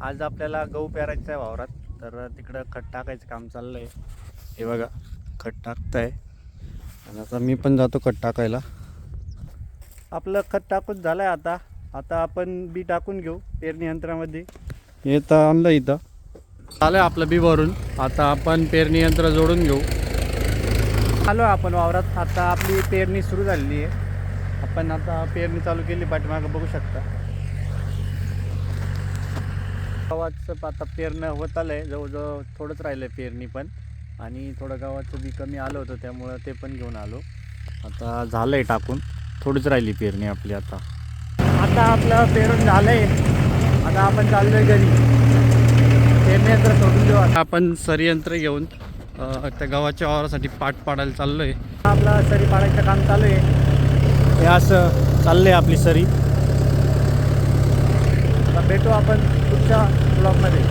आज आपल्याला गहू पेरायचं आहे वावरात, तर तिकडं खत टाकायचं काम चाललं आहे. हे बघा खत टाकताय आणि आता मी पण जातो खत टाकायला. आपलं खत टाकून झालं आहे. आता आपण बी टाकून घेऊ पेरणी यंत्रामध्ये. हे तर आणलं इथं, आलं आहे आपलं बी भरून. आता आपण पेरणी यंत्र जोडून घेऊ. आलो आपण वावरात. आता आपली पेरणी सुरू झालेली आहे. आपण आता पेरणी चालू केली, पाठीमागं बघू शकता. गव्हाचं आता पेरणं होत आलं आहे, जवळजवळ थोडंच राहिलं आहे पेरणी पण. आणि थोडं गव्हाचं बी कमी आलं होतं त्यामुळं ते पण घेऊन आलो. आता झालं आहे टाकून, थोडीच राहिली पेरणी आपली. आता आपलं पेरून झालं आहे. आता आपण चाललो आहे घरी. पेरणी यंत्र सोडून देऊ. आपण सरी यंत्र घेऊन त्या गव्हाच्या वावरासाठी पाट पाडायला चाललो आहे. आपला सरी पाडायचं काम चालू आहे. हे असं चाललं आहे आपली सरी. भेटू आपण पुढच्या ब्लॉगमध्ये.